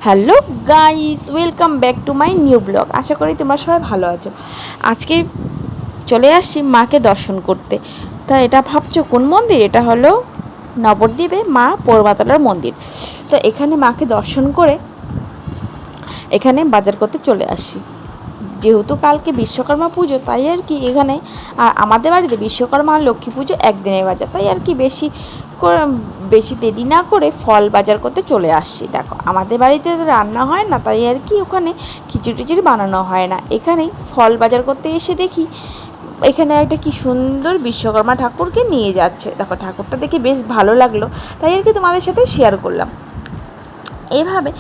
Hello guys, welcome back to my new blog. আশা করি তোমরা সবাই ভালো আছো। আজকে চলে আসছি মাকে দর্শন করতে। তা এটা ভাবছো কোন মন্দির? এটা হলো নবদ্বীপে মা পূর্বতারার মন্দির। তো এখানে মাকে দর্শন করে এখানে বাজার করতে চলে আসছি। যেহেতু কালকে বিশ্বকর্মা পুজো, তাই আর কি এখানে আমাদের বাড়িতে বিশ্বকর্মা আর লক্ষ্মী পুজো একদিনের বাজার, তাই আর কি বেশি দেরি না করে ফল বাজার করতে চলে আসছি। দেখো আমাদের বাড়িতে রান্না হয় না, তাই আর কি ওখানে খিচুড়ি টিচুড়ি বানানো হয় না। এখানেই ফল বাজার করতে এসে দেখি এখানে একটা কি সুন্দর বিশ্বকর্মা ঠাকুরকে নিয়ে যাচ্ছে। দেখো ঠাকুরটা দেখে বেশ ভালো লাগলো, তাই আর কি তোমাদের সাথে শেয়ার করলাম। এইভাবে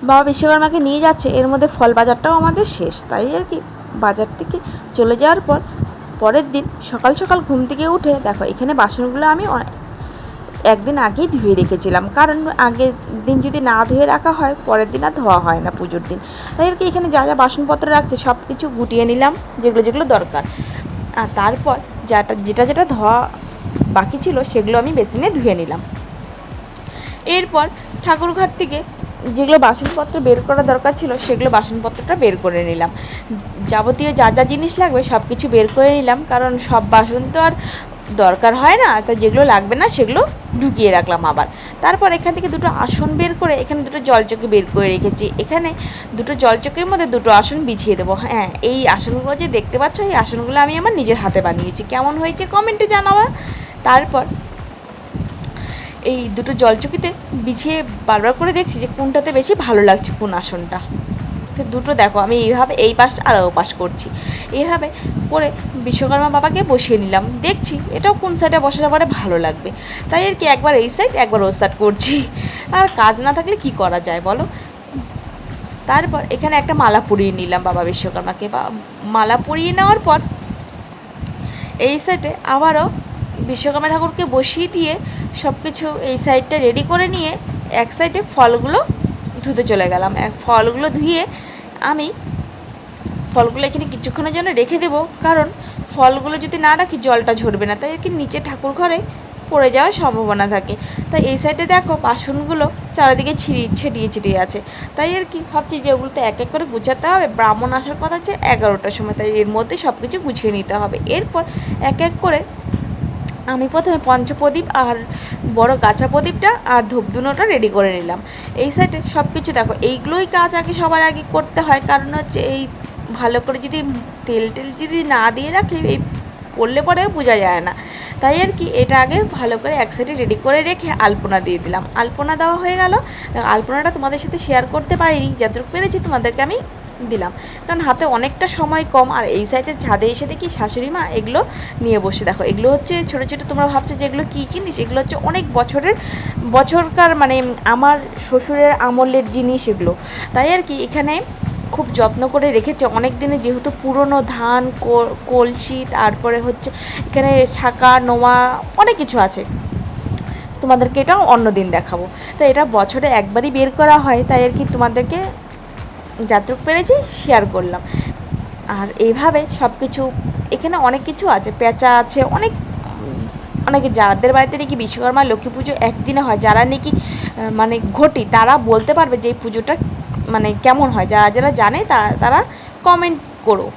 বাবা বিশ্বকর্মাকে নিয়ে যাচ্ছে, এর মধ্যে ফল বাজারটাও আমাদের শেষ। তাই আর কি বাজার থেকে চলে যাওয়ার পর পরের দিন সকাল সকাল ঘুম থেকে উঠে দেখো এখানে বাসনগুলো আমি একদিন আগেই ধুয়ে রেখেছিলাম, কারণ আগের দিন যদি না ধুয়ে রাখা হয় পরের দিন আর ধোয়া হয় না পুজোর দিন। তাই আর কি এখানে যা যা বাসনপত্র রাখছে সব কিছু গুটিয়ে নিলাম, যেগুলো যেগুলো দরকার। আর তারপর যেটা ধোয়া বাকি ছিল সেগুলো আমি বেসিনে ধুয়ে নিলাম। এরপর ঠাকুরঘর থেকে যেগুলো বাসনপত্র বের করা দরকার ছিল সেগুলো বাসনপত্রটা বের করে নিলাম। যাবতীয় যা যা জিনিস লাগবে সব কিছু বের করে নিলাম, কারণ সব বাসন তো আর দরকার হয় না, তাই যেগুলো লাগবে না সেগুলো ঢুকিয়ে রাখলাম আবার। তারপর এখান থেকে দুটো আসন বের করে এখানে দুটো জলচকি বের করে রেখেছি। এখানে দুটো জলচকির মধ্যে দুটো আসন বিছিয়ে দেবো। হ্যাঁ, এই আসনগুলো যে দেখতে পাচ্ছ, এই আসনগুলো আমি আমার নিজের হাতে বানিয়েছি। কেমন হয়েছে কমেন্টে জানাবা। তারপর এই দুটো জলচকিতে বিছিয়ে বারবার করে দেখছি যে কোনটাতে বেশি ভালো লাগছে, কোন আসনটা। তো দুটো দেখো আমি এইভাবে এই পাশ আর ও পাশ করছি, এইভাবে করে বিশ্বকর্মা বাবাকে বসিয়ে নিলাম। দেখছি এটাও কোন সাইডে বসাতে পারে ভালো লাগবে, তাই আর কি একবার এই সাইড একবার ও সাইড করছি। আর কাজ না থাকলে কি করা যায় বলো। তারপর এখানে একটা মালা পরিয়ে নিলাম বাবা বিশ্বকর্মাকে। মালা পরিয়ে নেওয়ার পর এই সাইডে আবারও বিশ্বকর্মা ঠাকুরকে বসিয়ে দিয়ে সব কিছু এই সাইডটা রেডি করে নিয়ে এক সাইডে ফলগুলো ধুতে চলে গেলাম। ফলগুলো ধুয়ে আমি ফলগুলো এখানে কিছুক্ষণের জন্য রেখে দেবো, কারণ ফলগুলো যদি না রাখি জলটা ঝরবে না, তাই আর কি নিচে ঠাকুর ঘরে পড়ে যাওয়ার সম্ভাবনা থাকে। তাই এই সাইডে দেখো বাসনগুলো চারিদিকে ছিটিয়ে আছে। তাই আর কি ভাবছি যে ওগুলোতে এক এক করে গুছাতে হবে। ব্রাহ্মণ আসার কথা আছে 11টার সময়, তাই এর মধ্যে সব কিছু গুছিয়ে নিতে হবে। এরপর এক এক করে আমি প্রথমে পঞ্চপ্রদীপ আর বড় গাছা প্রদীপটা আর ধূপধুনোটা রেডি করে নিলাম। এই সাইডে সব কিছু দেখো এইগুলোই কাজ আগে সবার আগে করতে হয়, কারণ হচ্ছে এই ভালো করে যদি তেল যদি না দিয়ে রাখি এই পড়লে পরেও বোঝা যায় না। তাই আর কি এটা আগে ভালো করে এক সাইডে রেডি করে রেখে আলপনা দিয়ে দিলাম। আলপনা দেওয়া হয়ে গেল। আলপনাটা তোমাদের সাথে শেয়ার করতে পারিনি, যতটুকু পেরেছি তোমাদেরকে আমি দিলাম, কারণ হাতে অনেকটা সময় কম। আর এই সাইডে ছাদে এসে দেখি শাশুড়ি মা এগুলো নিয়ে বসে। দেখো এগুলো হচ্ছে ছোটো ছোটো, তোমরা ভাবছো যে এগুলো কী জিনিস, এগুলো হচ্ছে অনেক বছরকার মানে আমার শ্বশুরের আমলের জিনিস এগুলো। তাই আর কি এখানে খুব যত্ন করে রেখেছে অনেক দিনে, যেহেতু পুরনো ধান কলসি, তারপরে হচ্ছে এখানে শাঁকা নোয়া অনেক কিছু আছে। তোমাদেরকে এটাও অন্য দিন দেখাবো। তো এটা বছরে একবারই বের করা হয়, তাই আর কি তোমাদেরকে যতটুকু পেরেছি শেয়ার করলাম। আর এইভাবে সব কিছু এখানে অনেক কিছু আছে, পেঁচা আছে, অনেকে যাদের বাড়িতে নাকি বিশ্বকর্মা লক্ষ্মী পুজো একদিনে হয়, যারা নাকি মানে ঘটি, তারা বলতে পারবে যে এই পুজোটা মানে কেমন হয়। যারা যারা জানে তারা কমেন্ট করো।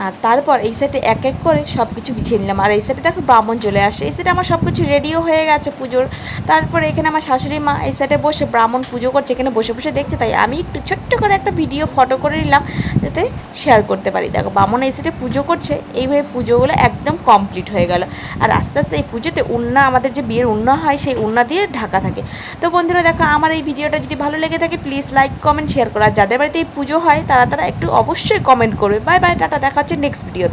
আর তারপর এই সাইডে এক এক করে সব কিছু বিছিয়ে নিলাম। আর এই সাইডে দেখো ব্রাহ্মণ চলে আসে। এই সাইডে আমার সব কিছু রেডিও হয়ে গেছে পুজোর। তারপরে এখানে আমার শাশুড়ি মা এই সাইডে বসে ব্রাহ্মণ পুজো করছে, এখানে বসে বসে দেখছে। তাই আমি একটু ছোট্ট করে একটা ভিডিও ফটো করে নিলাম, যাতে শেয়ার করতে পারি। দেখো ব্রাহ্মণ এই সাইডে পুজো করছে। এইভাবে পুজোগুলো একদম কমপ্লিট হয়ে গেল। আর আস্তে আস্তে এই পুজোতে উন্না, আমাদের যে বিয়ের উন্না হয় সেই উন্না দিয়ে ঢাকা থাকে। তো বন্ধুরা দেখো আমার এই ভিডিওটা যদি ভালো লেগে থাকে প্লিজ লাইক কমেন্ট শেয়ার করো। আর যাদের বাড়িতে এই পুজো হয় তারা একটু অবশ্যই কমেন্ট করবে। বাই বাই, টাটা, দেখা হচ্ছে নেক্সট ভিডিওতে।